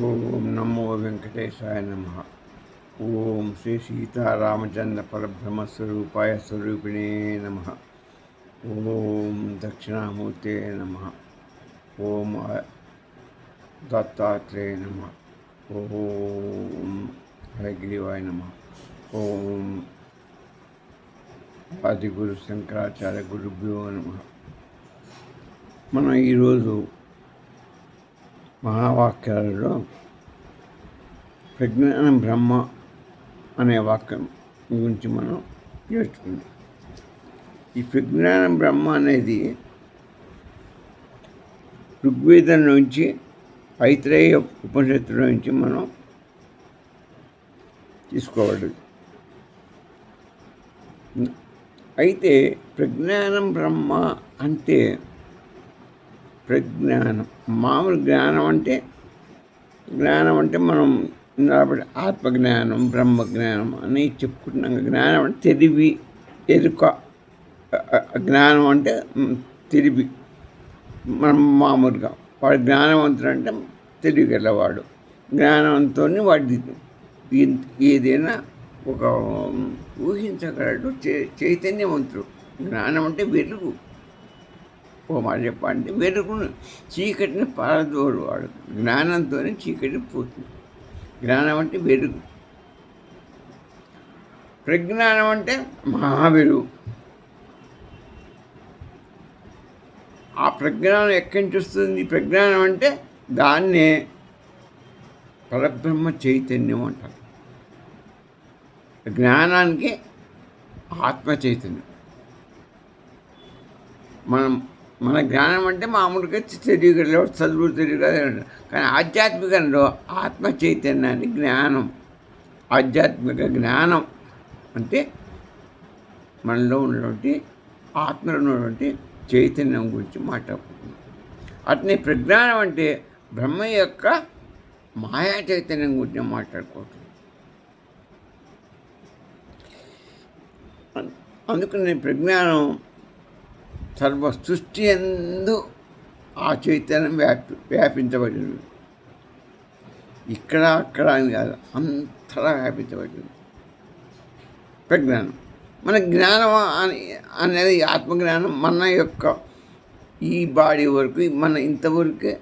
ఓం నమో వెంకటేశాయ నమ. ఓం శ్రీ సీతారామచంద్ర పరబ్రహ్మ స్వరూపాయ స్వరూపిణే నమ. ఓం దక్షిణామూర్తే నమ. ఓం దత్తాత్రేయ నమ. ఓం హయగ్రీవాయ నమ. ఓం ఆదిగురు శంకరాచార్య గురుభ్యో నమ. మనం ఈరోజు మహావాక్యాలలో ప్రజ్ఞానం బ్రహ్మ అనే వాక్యం గురించి మనం నేర్చుకుందాం. ఈ ప్రజ్ఞానం బ్రహ్మ అనేది ఋగ్వేదం నుంచి ఐత్రేయ ఉపనిషత్తుల నుంచి మనం తీసుకోవాలి. అయితే ప్రజ్ఞానం బ్రహ్మ అంటే ప్రజ్ఞానం, మామూలు జ్ఞానం అంటే మనం ఆత్మజ్ఞానం, బ్రహ్మజ్ఞానం అని చెప్పుకుంటున్నాం. జ్ఞానం అంటే తెలివి, ఎరుక. జ్ఞానం అంటే తెలివి. మనం మామూలుగా వాడు జ్ఞానవంతుడు అంటే తెలివిగలవాడు. జ్ఞానంతో వాడి ఏదైనా ఒక ఊహించగలడు, చైతన్యవంతుడు. జ్ఞానం అంటే వెలుగు. ఓ మాట చెప్పాలంటే వెలుగును, చీకటిని పారదోడు వాడు. జ్ఞానంతోనే చీకటి పోతుంది. జ్ఞానం అంటే వెలుగు. ప్రజ్ఞానం అంటే మహావెలుగు. ఆ ప్రజ్ఞానం ఎక్కడి నుంచి వస్తుంది? ప్రజ్ఞానం అంటే దాన్నే పరబ్రహ్మ చైతన్యం అంటారు. జ్ఞానానికి ఆత్మ చైతన్యం. మన జ్ఞానం అంటే మామూలుగా తెలియగల చదువు తెలియగల, కానీ ఆధ్యాత్మికంలో ఆత్మ చైతన్యాన్ని జ్ఞానం. ఆధ్యాత్మిక జ్ఞానం అంటే మనలో ఉన్నటువంటి ఆత్మలో ఉన్నటువంటి చైతన్యం గురించి మాట్లాడుకుంటున్నాం. అట్నే ప్రజ్ఞానం అంటే బ్రహ్మ యొక్క మాయా చైతన్యం గురించి మాట్లాడుకుంటున్నాం. అందుకని ప్రజ్ఞానం సర్వ సృష్టి యందు ఆ చైతన్యం వ్యాపించబడింది. ఇక్కడ అక్కడ అని కాదు, అంతటా వ్యాపించబడింది ప్రజ్ఞానం. మన జ్ఞానం అనేది ఆత్మజ్ఞానం మన యొక్క ఈ బాడీ వరకు, మన ఇంతవరకే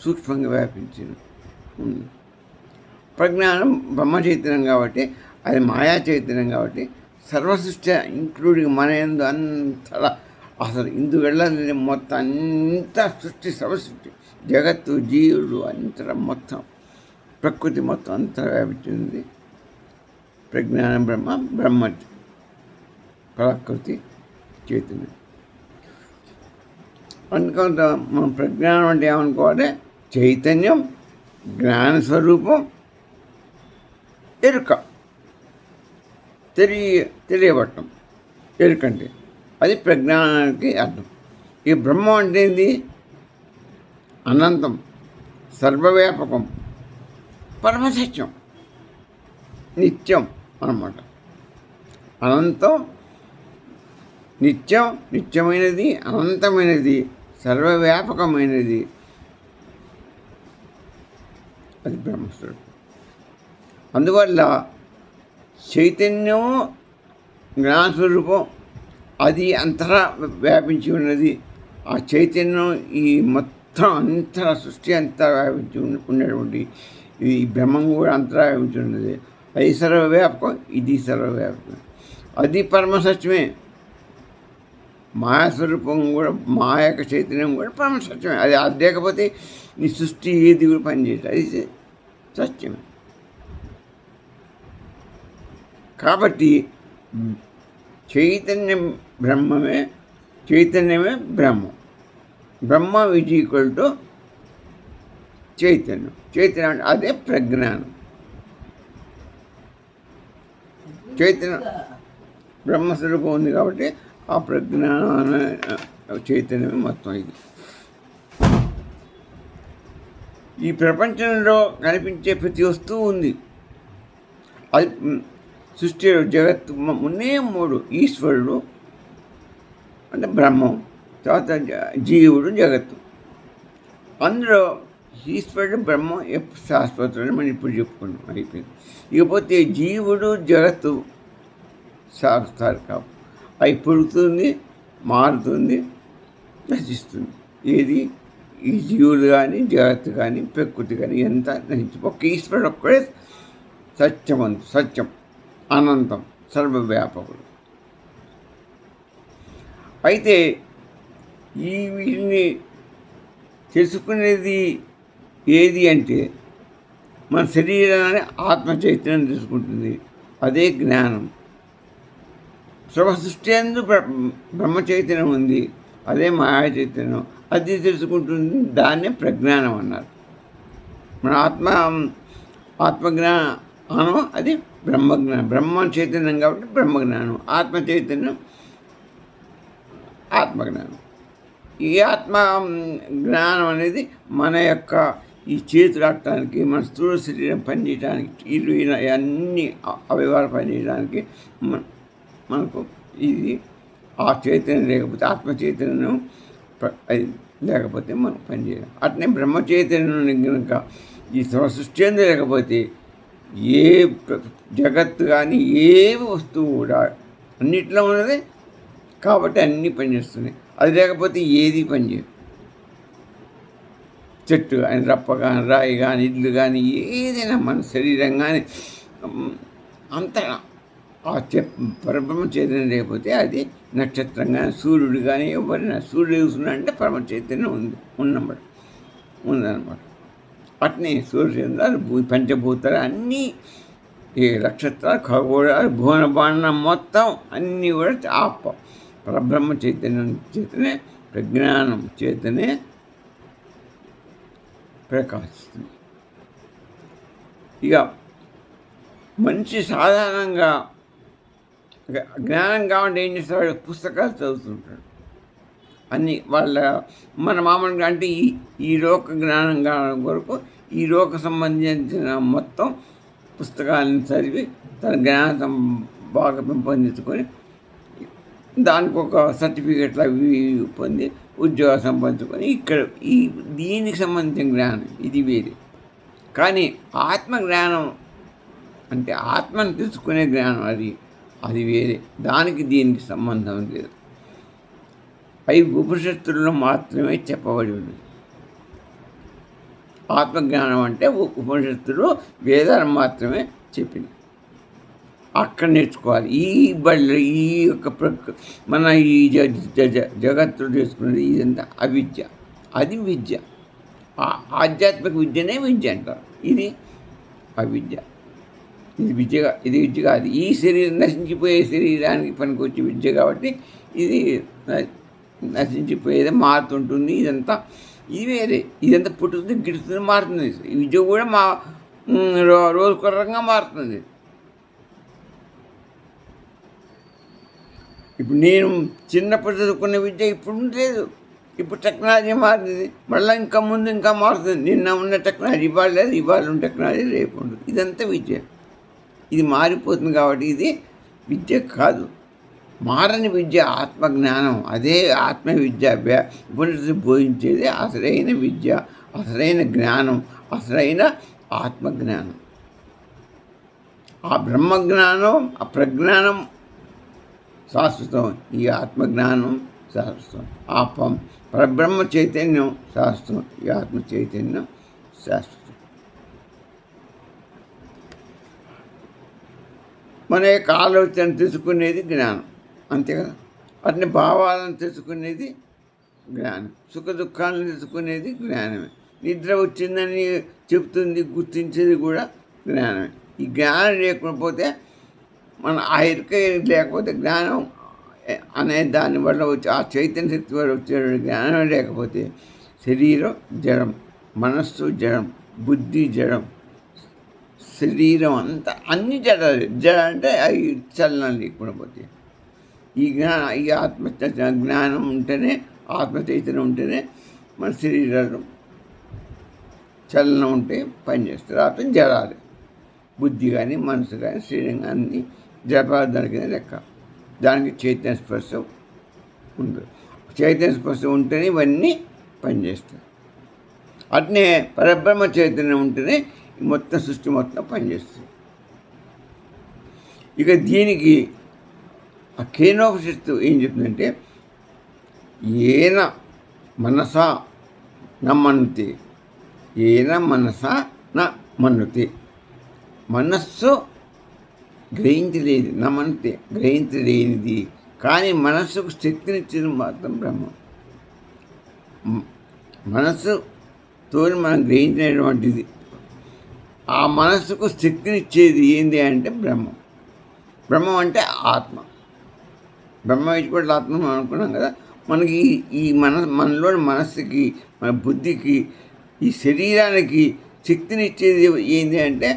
సూక్ష్మంగా వ్యాపించింది. ప్రజ్ఞానం బ్రహ్మ చైతన్యం కాబట్టి, అది మాయా చైతన్యం కాబట్టి సర్వసృష్టి ఇంక్లూడింగ్ మన యందు అంతటా, అసలు ఇందువల్ల మొత్తం అంతా సృష్టి, సర్వసృష్టి, జగత్తు, జీవుడు అంతటా మొత్తం ప్రకృతి మొత్తం అంతా వ్యాపించింది ప్రజ్ఞానం బ్రహ్మ. బ్రహ్మ ప్రకృతి చైతన్యం. అనుకుంట మనం ప్రజ్ఞానం అంటే ఏమనుకోవాలి? చైతన్యం, జ్ఞానస్వరూపం, ఎరుక, తెలియబట్టం. ఎరుకంటే అది ప్రజ్ఞానానికి అర్థం. ఈ బ్రహ్మ అంటే ఏంది? అనంతం, సర్వవ్యాపకం, పరమసత్యం, నిత్యం అన్నమాట. అనంతం, నిత్యం, నిత్యమైనది, అనంతమైనది, సర్వవ్యాపకమైనది, అది బ్రహ్మస్వరూపం. అందువల్ల చైతన్యము, జ్ఞానస్వరూపం అది అంతటా వ్యాపించి ఉన్నది. ఆ చైతన్యం ఈ మొత్తం అంతటా సృష్టి అంతా వ్యాపించి ఉన్నటువంటి ఈ బ్రహ్మం కూడా అంతటా వ్యాపించి ఉన్నది. అది సర్వవ్యాపకం, ఇది సర్వవ్యాపకం. అది పరమసత్యమే. మాయాస్వరూపం కూడా, మాయ యొక్క చైతన్యం కూడా పరమసత్యమే. అది లేకపోతే ఈ సృష్టి ఏది కూడా పనిచేయదు. అది సత్యమే. కాబట్టి చైతన్యం బ్రహ్మమే, చైతన్యమే బ్రహ్మం. బ్రహ్మ ఈజ్ ఈక్వల్ టు చైతన్యం. చైతన్యం అంటే అదే ప్రజ్ఞానం. చైతన్యం బ్రహ్మస్వరూపం ఉంది కాబట్టి ఆ ప్రజ్ఞాన చైతన్యమే మొత్తం. ఇది ఈ ప్రపంచంలో కనిపించే ప్రతి వస్తువు ఉంది. అది సృష్టి, జగత్తు ఉన్నే మూడు: ఈశ్వరుడు అంటే బ్రహ్మం, తర్వాత జీవుడు, జగత్తు. అందులో ఈశ్వరుడు బ్రహ్మం ఎప్పుడు శాశ్వతుడని మనం ఇప్పుడు చెప్పుకున్నాం, అయిపోయింది. ఇకపోతే జీవుడు జగత్తు సాగుతారు కావు, అవి పుడుతుంది, మారుతుంది, నశిస్తుంది. ఏది ఈ జీవులు కానీ జగత్తు కానీ ప్రకృతి కానీ ఎంత నశించి ఒక ఈశ్వరుడు ఒక్కడే సత్యం, అనంతం, సర్వవ్యాపకుడు. అయితే వీటిని తెలుసుకునేది ఏది అంటే మన శరీరాన్ని ఆత్మ చైతన్యం తెలుసుకుంటుంది, అదే జ్ఞానం. సర్వ సృష్టి అందు బ్రహ్మ చైతన్యం ఉంది, అదే మాయా చైతన్యం, అది తెలుసుకుంటుంది, దాన్నే ప్రజ్ఞానం అన్నారు. మన ఆత్మజ్ఞానం అది బ్రహ్మజ్ఞానం. బ్రహ్మ చైతన్యం కాబట్టి బ్రహ్మజ్ఞానం, ఆత్మ చైతన్యం ఆత్మజ్ఞానం. ఈ ఆత్మ జ్ఞానం అనేది మన యొక్క ఈ చేతులు ఆడటానికి, మన స్థూల శరీరం పనిచేయడానికి, ఇల్లు అన్ని అవయవాలు పనిచేయడానికి మనకు ఇది ఆ చైతన్యం లేకపోతే, ఆత్మ చైతన్యం లేకపోతే మనం పనిచేయడం. అట్నే బ్రహ్మ చైతన్యం కనుక ఈ సృష్టి లేకపోతే ఏ జగత్తు కానీ ఏ వస్తువు కూడా అన్నిట్లో ఉన్నది కాబట్టి అన్నీ పనిచేస్తున్నాయి. అది లేకపోతే ఏది పనిచేయదు. చెట్టు కానీ, రప్ప కానీ, రాయి కానీ, ఇల్లు కానీ, ఏదైనా మన శరీరం కానీ అంతా ఆ పరబ్రహ్మ చైతన్యం లేకపోతే అది నక్షత్రం కానీ, సూర్యుడు కానీ, ఎవరైనా సూర్యుడు చూస్తున్నాడంటే పరమ చైతన్యం ఉందన్నమాట. అట్నే సూర్యచంద్రాలు పంచభూతాలు అన్నీ, ఈ నక్షత్రాలు, ఖగోళాలు, భువన బాండం మొత్తం అన్నీ కూడా పరబ్రహ్మ చైతన్యం చేతనే, ప్రజ్ఞానం చేతనే ప్రకాశిస్తుంది. ఇక మనిషి సాధారణంగా జ్ఞానం కావాలంటే ఏం చేస్తాడు? పుస్తకాలు చదువుతుంటాడు. అన్నీ మన మామూలుగా అంటే ఈ లోక జ్ఞానం కావడం కొరకు ఈ లోక సంబంధించిన మొత్తం పుస్తకాలను చదివి తన జ్ఞానం బాగా పెంపొందించుకొని దానికి ఒక సర్టిఫికెట్లు అవి పొంది ఉద్యోగం సంపాదించుకొని ఇక్కడ దీనికి సంబంధించిన జ్ఞానం ఇది వేరే. కానీ ఆత్మ జ్ఞానం అంటే ఆత్మను తెలుసుకునే జ్ఞానం అది వేరే, దానికి దీనికి సంబంధం లేదు. అవి ఉపనిషత్తుల్లో మాత్రమే చెప్పబడి ఉంది. ఆత్మజ్ఞానం అంటే ఉపనిషత్తులు వేదాలు మాత్రమే చెప్పింది, అక్కడ నేర్చుకోవాలి. ఈ బళ్ళు ఈ యొక్క మన ఈ జగత్తులు చేసుకునేది ఇదంతా అవిద్య, అది విద్య. ఆధ్యాత్మిక విద్యనే విద్య అంటారు. ఇది అవిద్య, ఇది విద్య కాదు. ఈ శరీరం నశించిపోయే శరీరానికి పనికొచ్చే విద్య కాబట్టి ఇది నశించిపోయేది, మారుతుంటుంది. ఇదంతా ఇది వేరే, ఇదంతా పుట్టుతుంది, గిడుతుంది, మారుతుంది. ఈ విద్య కూడా రోజుకొక రకంగా మారుతుంది. ఇప్పుడు నేను చిన్నప్పుడు చదువుకున్న విద్య ఇప్పుడు లేదు. ఇప్పుడు టెక్నాలజీ మారుతుంది, మళ్ళీ ఇంకా ముందు ఇంకా మారుతుంది. నిన్న ఉన్న టెక్నాలజీ ఇవాళ లేదు, ఇవాళ ఉన్న టెక్నాలజీ రేపు ఉండదు. ఇదంతా విద్య, ఇది మారిపోతుంది. కాబట్టి ఇది విద్య కాదు, మారని విద్య ఆత్మజ్ఞానం. అదే ఆత్మ విద్య. ఉపనిషత్తు బోధించేది అసలైన విద్య, అసలైన జ్ఞానం, అసలైన ఆత్మజ్ఞానం. ఆ బ్రహ్మజ్ఞానం, ఆ ప్రజ్ఞానం శాశ్వతం, ఈ ఆత్మజ్ఞానం శాశ్వతం. ఆ పరబ్రహ్మ చైతన్యం శాశ్వతం, ఈ ఆత్మ చైతన్యం శాశ్వతం. మన యొక్క ఆలోచన తెలుసుకునేది జ్ఞానం, అంతే కదా. అట్ని భావాలను తెలుసుకునేది జ్ఞానం, సుఖ దుఃఖాలను తెలుసుకునేది జ్ఞానమే. నిద్ర వచ్చిందని చెప్తుంది, గుర్తించేది కూడా జ్ఞానమే. ఈ జ్ఞానం లేకపోతే మన ఆ ఎరుక లేకపోతే, జ్ఞానం అనే దాని వల్ల వచ్చి ఆ చైతన్య శక్తి వల్ల వచ్చే జ్ఞానం లేకపోతే శరీరం జడం, మనస్సు జడం, బుద్ధి జడం, శరీరం అంతా అన్ని జడాలు. జడ అంటే అవి చలనం లేకుండా పోతే, ఈ జ్ఞానం ఉంటేనే, ఆత్మ చైతన్యం ఉంటేనే మన శరీరాలు చలనం ఉంటే పనిచేస్తారు. అతను జడాలి, బుద్ధి కానీ మనసు కానీ శరీరం కానీ అన్నీ జడపదార్థానికి లెక్క. దానికి చైతన్య స్పర్శ ఉండదు. చైతన్య స్పర్శ ఉంటేనే ఇవన్నీ పనిచేస్తాయి. అట్నే పరబ్రహ్మ చైతన్యం ఉంటేనే మొత్తం సృష్టి మొత్తం పనిచేస్తుంది. ఇక దీనికి ఆ కేనోపనిషత్తు ఏం చెప్తుందంటే, ఏన మనసా నమ్మనుతే, ఏన మనసా నా మన్నుతే, మనస్సు గ్రహించలేనిది, నమ్మనితే గ్రహించలేనిది, కానీ మనస్సుకు శక్తినిచ్చేది మాత్రం బ్రహ్మం. మనస్సుతో మనం గ్రహించినటువంటిది, ఆ మనస్సుకు శక్తినిచ్చేది ఏంటి అంటే బ్రహ్మం. బ్రహ్మం అంటే ఆత్మ. బ్రహ్మ కూడా ఆత్మ మనం అనుకున్నాం కదా. మనకి ఈ మనలోని మనస్సుకి, మన బుద్ధికి, ఈ శరీరానికి శక్తినిచ్చేది ఏంటి అంటే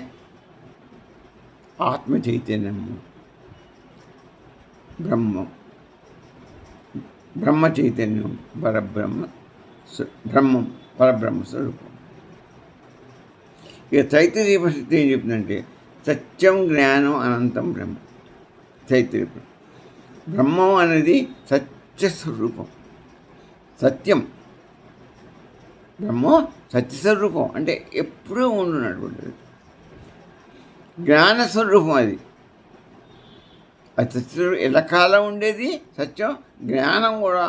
ఆత్మ చైతన్యము, బ్రహ్మం, బ్రహ్మ చైతన్యం, బ్రహ్మం, పరబ్రహ్మ స్వరూపం. ఇక తైత్తిరీయ ఉపనిషత్తు ఏం చెప్తుందంటే, సత్యం జ్ఞానం అనంతం బ్రహ్మ. తైత్తిరీయ బ్రహ్మం అనేది సత్యస్వరూపం, సత్యం. బ్రహ్మం సత్యస్వరూపం అంటే ఎప్పుడూ ఉండున్నటువంటిది. జ్ఞానస్వరూపం అది సత్యస్వరూపం, ఎల్లకాలం ఉండేది సత్యం. జ్ఞానం కూడా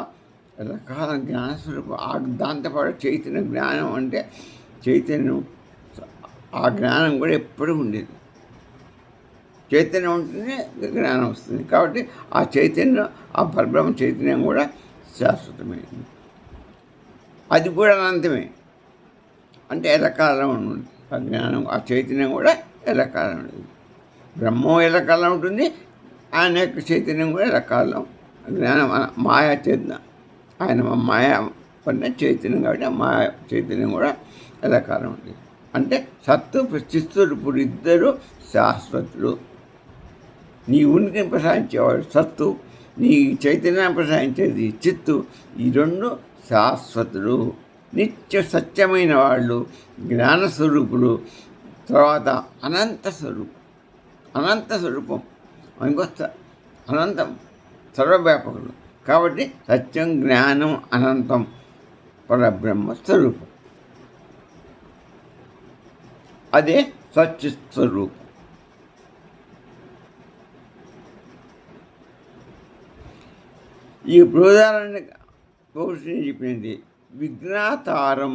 ఎల్లకాలం జ్ఞానస్వరూపం. దాంతోపాటు చైతన్య జ్ఞానం అంటే చైతన్యం, ఆ జ్ఞానం కూడా ఎప్పుడూ ఉండేది. చైతన్యం ఉంటేనే జ్ఞానం వస్తుంది. కాబట్టి ఆ చైతన్యం, ఆ పరబ్రహ్మ చైతన్యం కూడా శాశ్వతమైనది. అది కూడా అనంతమే, అంటే ఎల్లకాలం ఉంటుంది. ఆ జ్ఞానం, ఆ చైతన్యం కూడా ఎల్లకాలం ఉంటుంది. బ్రహ్మం ఎల్లకాలం ఉంటుంది, ఆయన యొక్క చైతన్యం కూడా ఎల్లకాలం. జ్ఞానం మాయా చైతన్యం, ఆయన మాయా పడిన చైతన్యం కాబట్టి ఆ మాయా చైతన్యం కూడా ఎల్లకాలం ఉంటుంది. అంటే సత్తు చిత్తు ఇద్దరు శాశ్వతులు. నీ ఉనికిని ప్రసాదించేవాడు సత్తు, నీ చైతన్యాన్ని ప్రసాదించేది చిత్తు. ఈ రెండు శాశ్వతులు, నిత్య సత్యమైన వాళ్ళు, జ్ఞానస్వరూపులు. తర్వాత అనంత స్వరూపం ఇంకొస్తా, అనంతం, సర్వవ్యాపకులు. కాబట్టి సత్యం, జ్ఞానం, అనంతం, పరబ్రహ్మ స్వరూపం. అదే సత్యస్వరూపం. ఈ బృహదారణ్య ఉపనిషత్తు చెప్పినది, విజ్ఞాతారం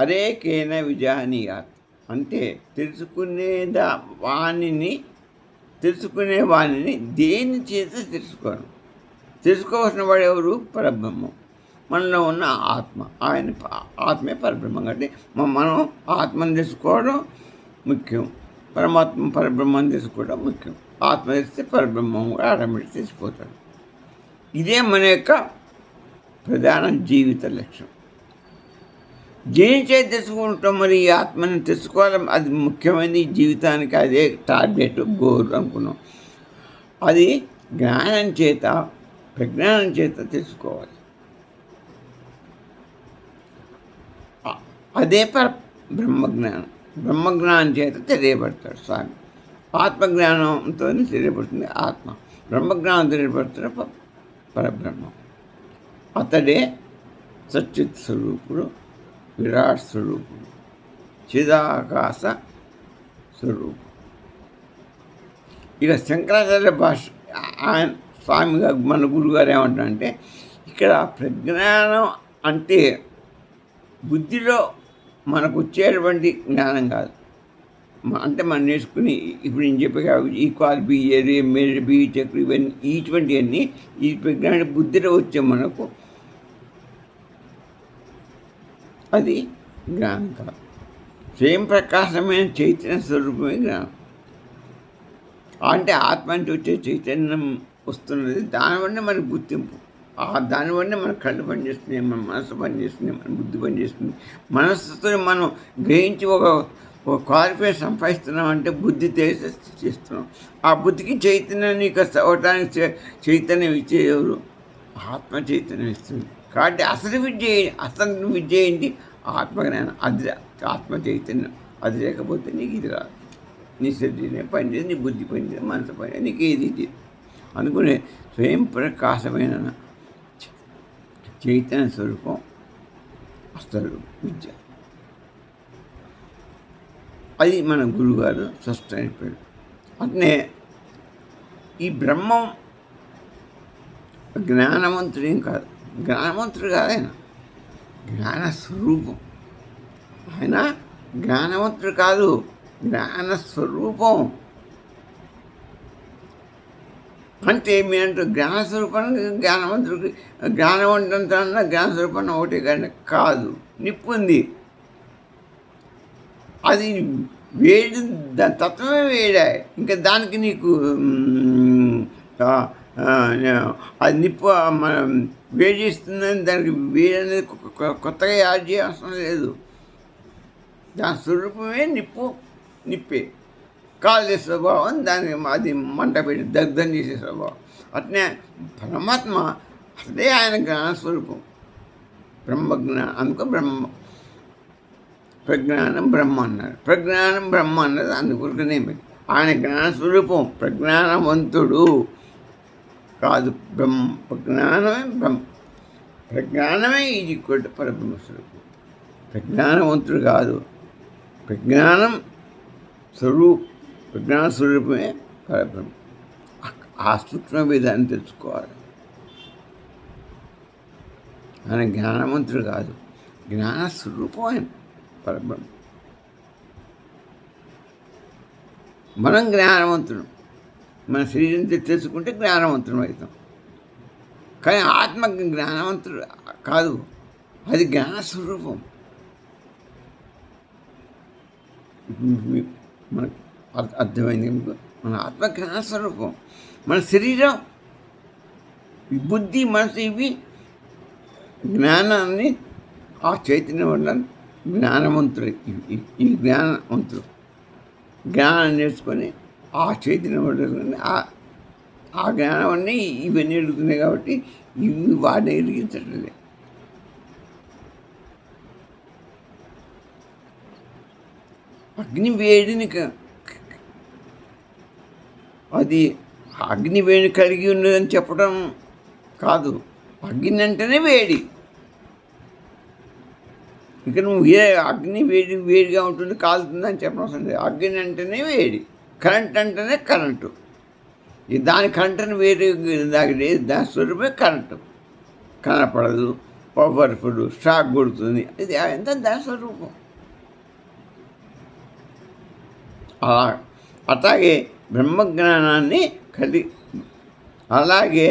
అరేకేన విజానీయాత్, అంటే తెలుసుకునే వాణిని దేని చేత తెలుసుకోవాల్సిన వాడు ఎవరు? పరబ్రహ్మం, మనలో ఉన్న ఆత్మ. ఆత్మే పరబ్రహ్మం. కాబట్టి మనం ఆత్మను తెలుసుకోవడం ముఖ్యం, పరబ్రహ్మను తెలుసుకోవడం ముఖ్యం. ఆత్మ తెలిస్తే పరబ్రహ్మం కూడా ఆటోమేటిక్ తెలిసిపోతాడు. ఇదే మన యొక్క ప్రధాన జీవిత లక్ష్యం. దేనిచే తెలుసుకుంటాం? మరి ఈ ఆత్మని తెలుసుకోవాలి, అది ముఖ్యమైనది జీవితానికి. అదే టార్గెట్, గోల్ అనుకున్నాం. అది జ్ఞానం చేత, ప్రజ్ఞానం చేత తెలుసుకోవాలి. అదే బ్రహ్మజ్ఞానం చేత తెలియబడతాడు స్వామి. ఆత్మజ్ఞానంతో తెలియబడుతుంది ఆత్మ, బ్రహ్మజ్ఞానం తెలియబడతాడు పరబ్రహ్మం. అతడే సచ్చిత్ స్వరూపుడు, విరాట్ స్వరూపుడు, చిదాకాశ స్వరూపుడు. ఇక శంకరాచార్య భాష, ఆయన స్వామిగా మన గురుగారు ఏమంటారంటే, ఇక్కడ ప్రజ్ఞానం అంటే బుద్ధిలో మనకు వచ్చేటువంటి జ్ఞానం కాదు. అంటే మనం నేర్చుకుని ఇప్పుడు నేను చెప్పే ఈక్వాల్ బి, మెరిట్ బి, చక్రి, ఇవన్నీ ఇటువంటివన్నీ ఈ ప్రజ్ఞాన బుద్ధిలో వచ్చే మనకు అది జ్ఞానం కాదు. స్వయం ప్రకాశమైన చైతన్య స్వరూపమే జ్ఞానం. అంటే ఆత్మ అంటే వచ్చే చైతన్యం వస్తున్నది, దానివల్ల మనకు గుర్తింపు. దానివల్ల మన కళ్ళు పనిచేస్తున్నాయి, మన మనసు పనిచేస్తుంది, మన బుద్ధి పనిచేస్తుంది. మనస్సుతో మనం గ్రహించి ఒక క్వాలిఫికేషన్ సంపాదిస్తున్నామంటే బుద్ధి చేస్తున్నాం. ఆ బుద్ధికి చైతన్యాన్ని అవటానికి చైతన్యం ఇచ్చే ఎవరు? ఆత్మ చైతన్యం ఇస్తుంది. కాబట్టి అసలు విద్య ఏంటి? ఆత్మజ్ఞానం. అది ఆత్మ చైతన్యం. అది లేకపోతే నీకు ఇది రాదు. నీ శరీరం పనిచేసి, నీ బుద్ధి పనిచేసి, మనసు పని, నీకు ఏది ఇది అనుకునే స్వయం ప్రకాశమైన చైతన్య స్వరూపం అసలు విద్య. అది మన గురువుగారు స్పష్టం అయిపోయాడు. అట్నే ఈ బ్రహ్మం జ్ఞానవంతుడేం కాదు, జ్ఞానవంతుడు కాదు ఆయన, జ్ఞానస్వరూపం. ఆయన జ్ఞానవంతుడు కాదు, జ్ఞానస్వరూపం. అంటే మీరంటూ జ్ఞానస్వరూపానికి జ్ఞానవంతుడికి జ్ఞానవంతంతో జ్ఞానస్వరూపాన్ని ఒకటి కానీ కాదు. నిప్పు ఉంది, అది వేడి, దాని తత్వమే వేడా. ఇంకా దానికి నీకు అది నిప్పు వేడి చేస్తుందని దానికి వేడి అనేది కొత్తగా యాడ్ చేయాల్సిన లేదు. దాని స్వరూపమే నిప్పే. కాలే స్వభావం, దానికి అది మంట పెట్టి దగ్ధం చేసే స్వభావం. అట్నే పరమాత్మ అదే ఆయన జ్ఞానస్వరూపం. బ్రహ్మజ్ఞానం అందుకో ప్రజ్ఞానం బ్రహ్మ అన్నారు. ప్రజ్ఞానం బ్రహ్మ అన్నది అందుకొరకనే ఆయన జ్ఞానస్వరూపం. ప్రజ్ఞానవంతుడు కాదు, ప్రజ్ఞానమే ప్రజ్ఞానమే ఇది పరబ్రహ్మస్వరూపం. ప్రజ్ఞానవంతుడు కాదు, ప్రజ్ఞానం ప్రజ్ఞాన స్వరూపమే పరబ్రహ్మ. ఆ సూక్ష్మ భేదాన్ని తెలుసుకోవాలి. ఆయన జ్ఞానవంతుడు కాదు, జ్ఞానస్వరూపం ఆయన పరబ్రహ్మ. మనం జ్ఞానవంతుడు, మన శరీరం తెలుసుకుంటే జ్ఞానవంతుడు అవుతాం. కానీ ఆత్మ జ్ఞానవంతుడు కాదు, అది జ్ఞానస్వరూపం. మనకు అర్థమైంది. మన ఆత్మ జ్ఞానస్వరూపం. మన శరీరం, బుద్ధి, మనసు ఇవి జ్ఞానాన్ని ఆ చైతన్యం వల్ల జ్ఞానవంతుడు. ఈ జ్ఞానవంతుడు జ్ఞానం నేర్చుకొని ఆ చైతన్యం వల్ల ఆ జ్ఞానాన్ని ఇవన్నీ ఎదుగుతున్నాయి కాబట్టి ఇవి వాడిని ఎదిగించట్లేదు. అగ్ని వేడిని అది అగ్ని వేడి కలిగి ఉన్నదని చెప్పడం కాదు, అగ్ని అంటేనే వేడి. ఇక నువ్వు అగ్ని వేడిగా ఉంటుంది, కాలుతుందని చెప్పడం లేదు. అగ్ని అంటేనే వేడి, కరెంట్ అంటేనే కరెంటు. దాని కరెంటుని వేడి దాని స్వరూపమే కరెంటు. కనపడదు, పవర్ఫుల్, షాక్ కొడుతుంది, ఇది ఎంత దాని స్వరూపం. అట్లాగే బ్రహ్మజ్ఞానాన్ని అలాగే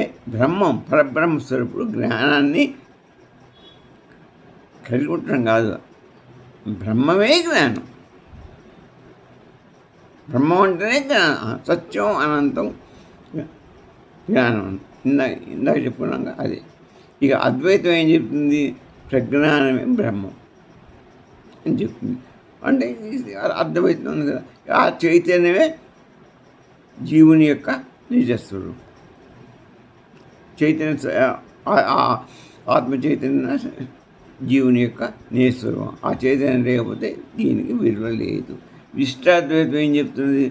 పరబ్రహ్మస్వరూపుడు జ్ఞానాన్ని కలిగి ఉండటం కాదు, బ్రహ్మమే జ్ఞానం. బ్రహ్మం అంటేనే జ్ఞానం, సత్యం, అనంతం జ్ఞానం. ఇందాక చెప్పుకున్నాక అదే. ఇక అద్వైతం ఏం చెప్తుంది? ప్రజ్ఞానమే బ్రహ్మం అని చెప్తుంది. అంటే అర్థమవుతుంది కదా, ఆ చైతన్యమే జీవుని యొక్క నిజస్వరూపం. ఆత్మ చైతన్య జీవుని యొక్క నిజస్వరూపం. ఆ చైతన్యం లేకపోతే దీనికి విలువ లేదు. విశిష్టాద్వైతం ఏం చెప్తుంది?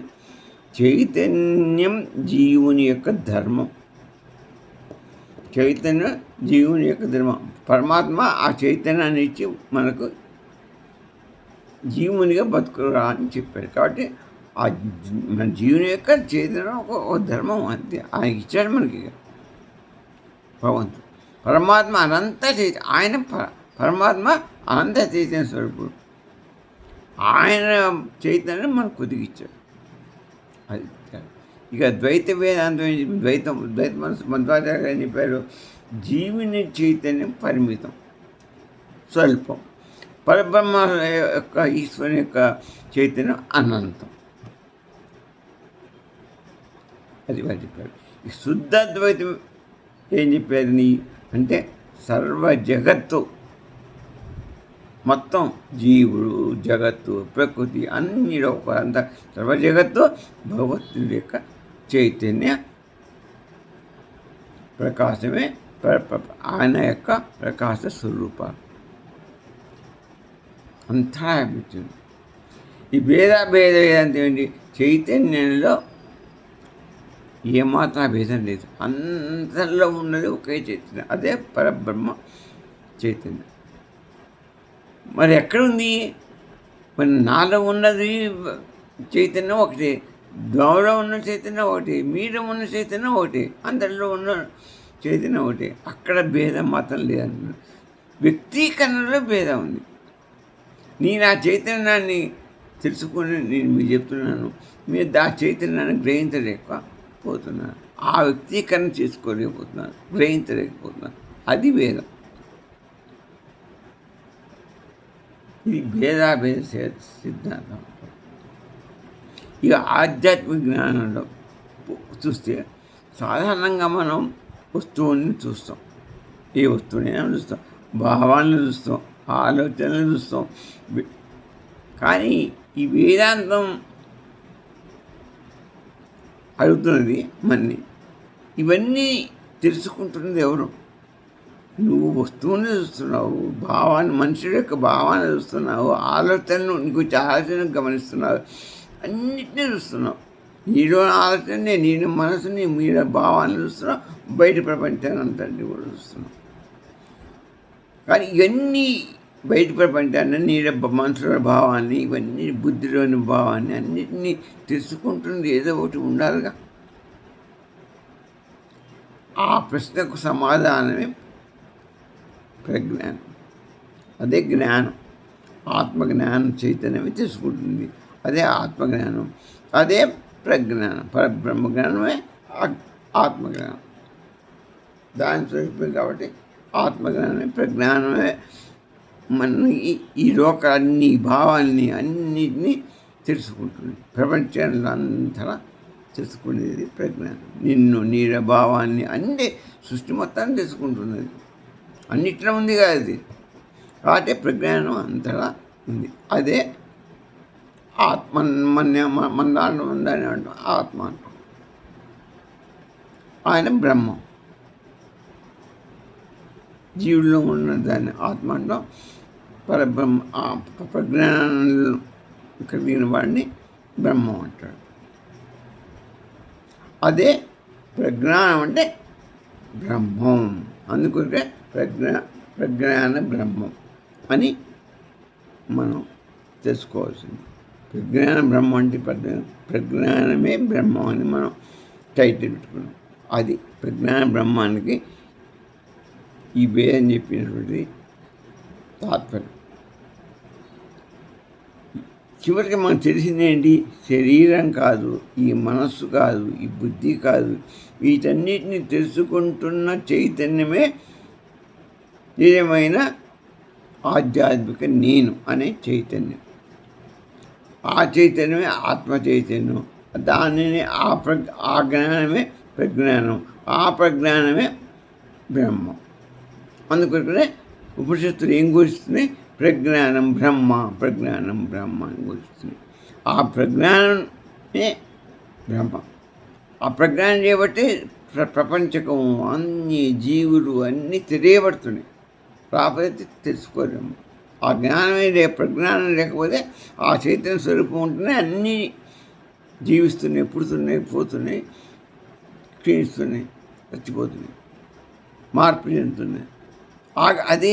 చైతన్యం జీవుని యొక్క ధర్మం. చైతన్యం జీవుని యొక్క ధర్మం. పరమాత్మ ఆ చైతన్యాన్ని ఇచ్చి మనకు జీవునిగా బతుకురా అని చెప్పాడు. కాబట్టి ఆ మన జీవుని యొక్క చైతన్యం ఒక ధర్మం, అంతే. ఆయన ఇచ్చాడు మనకి భగవంతుడు. పరమాత్మ అనంత ఆయన పరమాత్మ అనంత చైతన్య స్వరూపుడు. ఆయన చైతన్యం మనకు కొద్దిగిచ్చాడు. అది ఇక ద్వైత వేదాంతం ద్వైత మనసు మధ్వాచార్య అని చెప్పారు. జీవుని చైతన్యం పరిమితం, స్వల్పం. పరబ్రహ్మ యొక్క ఈశ్వరుని యొక్క చైతన్యం అనంతం. అది వారు చెప్పారు. ఈ శుద్ధ ద్వైతం ఏం చెప్పారు? అంటే సర్వ జగత్తు మొత్తం, జీవుడు, జగత్తు, ప్రకృతి అన్ని అంత సర్వ జగత్తు భగవంతుడి యొక్క చైతన్య ప్రకాశమే ఆయన యొక్క ప్రకాశ స్వరూప. అంతా వ్యాపించింది. ఈ భేద వేదాంతం ఏంటి? చైతన్యంలో ఏమాత్రం భేదం లేదు, అంతలో ఉన్నది ఒకే చైతన్యం, అదే పరబ్రహ్మ చైతన్యం. మరి ఎక్కడుంది? మరి నాలో ఉన్నది చైతన్యం ఒకటి, దోమలో ఉన్న చైతన్యం ఒకటి, మీలో ఉన్న చైతన్యం ఒకటి, అందరిలో ఉన్న చైతన్యం ఒకటి. అక్కడ భేదం మాత్రం లేదన్న వ్యక్తీకరణలో భేదం ఉంది. నేను ఆ చైతన్యాన్ని తెలుసుకొని నేను మీకు చెప్తున్నాను, మీరు ఆ చైతన్యాన్ని గ్రహించలేకపోతున్నారు, ఆ వ్యక్తీకరణ చేసుకోలేకపోతున్నారు, గ్రహించలేకపోతున్నారు. అది భేదం. ఇది భేదాభేద సిద్ధాంతం. ఇక ఆధ్యాత్మిక జ్ఞానంలో చూస్తే సాధారణంగా మనం వస్తువుని చూస్తాం, ఏ వస్తువునైనా చూస్తాం, భావాలను చూస్తాం, ఆలోచనలు చూస్తాం. కానీ ఈ వేదాంతం అడుగుతున్నది మన్ని, ఇవన్నీ తెలుసుకుంటున్నది ఎవరు? నువ్వు వస్తువుని చూస్తున్నావు, భావాన్ని, మనుషుల యొక్క భావాన్ని చూస్తున్నావు, ఆలోచనను, నీకు వచ్చే ఆలోచనను గమనిస్తున్నావు, అన్నిటినీ చూస్తున్నావు. నీలో ఆలోచనని, నేను మనసుని, మీలో భావాన్ని చూస్తున్నావు, బయట ప్రపంచాన్ని అంతటి కూడా చూస్తున్నావు. కానీ ఇవన్నీ బయట ప్రపంచాన్ని, నీళ్ళ మనసుల భావాన్ని, ఇవన్నీ బుద్ధిలోని భావాన్ని అన్నిటినీ తెలుసుకుంటుంది ఏదో ఒకటి ఉండాలిగా. ఆ ప్రశ్నకు సమాధానమే ప్రజ్ఞానం. అదే జ్ఞానం. ఆత్మజ్ఞానం చైతన్యమే తెలుసుకుంటుంది, అదే ఆత్మజ్ఞానం. అదే ప్రజ్ఞానం. పరబ్రహ్మజ్ఞానమే ఆత్మజ్ఞానం. దాని స్వరూపం కాబట్టి ఆత్మజ్ఞానమే, ప్రజ్ఞానమే మన ఈ లోకాన్ని, భావాన్ని అన్నిటినీ తెలుసుకుంటుంది. ప్రపంచంలో అంతటా తెలుసుకునేది ప్రజ్ఞానం. నిన్ను, నీడ భావాన్ని, అన్ని సృష్టి మొత్తాన్ని తెలుసుకుంటున్నది. అన్నిట్లో ఉంది కదా అది. కాబట్టి ప్రజ్ఞానం అంతటా ఉంది. అదే ఆత్మ. మన దాంట్లో ఉందని అంటాం ఆత్మ అంటాం. ఆయన బ్రహ్మం. జీవుల్లో ఉన్న దాన్ని ఆత్మ అంటాం. పరబ్రహ్మ, ప్రజ్ఞానంలో కలిగిన వాడిని బ్రహ్మం అంటాడు. అదే ప్రజ్ఞానం అంటే బ్రహ్మం. అందుకుంటే ప్రజ్ఞాన బ్రహ్మం అని మనం తెలుసుకోవాల్సింది. ప్రజ్ఞాన బ్రహ్మం అంటే ప్రజ్ఞానమే బ్రహ్మం అని మనం టైటిల్ పెట్టుకున్నాం. అది ప్రజ్ఞాన బ్రహ్మానికి ఈ భేదం చెప్పినటువంటి తాత్పర్యం. చివరికి మనకు తెలిసింది ఏంటి? శరీరం కాదు, ఈ మనస్సు కాదు, ఈ బుద్ధి కాదు, వీటన్నిటిని తెలుసుకుంటున్న చైతన్యమే నిజమైన ఆధ్యాత్మిక నేను అనే చైతన్యం. ఆ చైతన్యమే ఆత్మ చైతన్యం. దానిని ఆ జ్ఞానమే ప్రజ్ఞానం. ఆ ప్రజ్ఞానమే బ్రహ్మం. అందుకనే ఉపనిషత్తులు ఏం ఘోషిస్తున్నాయి? ప్రజ్ఞానం బ్రహ్మ, ప్రజ్ఞానం బ్రహ్మ అని ఘోషిస్తున్నాయి. ఆ ప్రజ్ఞానమే బ్రహ్మ. ఆ ప్రజ్ఞానం చేయబట్టి ప్రపంచకం, అన్ని జీవులు అన్నీ తెలియబడుతున్నాయి. రాకపోతే తెలుసుకోలేము. ఆ జ్ఞానమే ప్రజ్ఞానం లేకపోతే ఆ చైతన్య స్వరూపం ఉంటేనే అన్నీ జీవిస్తున్నాయి, పుడుతున్నాయి, పోతున్నాయి, క్షీణిస్తున్నాయి, చచ్చిపోతున్నాయి, మార్పు చెందుతున్నాయి. అదే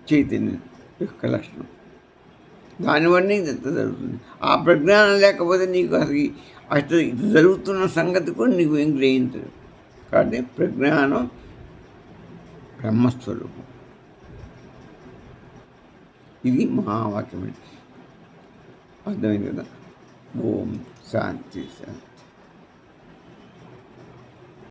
చైతన్యం యొక్క లక్షణం. దానివల్ల ఇంత జరుగుతుంది. ఆ ప్రజ్ఞానం లేకపోతే నీకు అసలు ఇది జరుగుతున్న సంగతి కూడా నీకు ఏం గ్రహించదు. కాబట్టి ప్రజ్ఞానం బ్రహ్మస్వరూపం. ఇది మహావాక్యం. అర్థమైంది కదా? ఓం శాంతి శాంతి.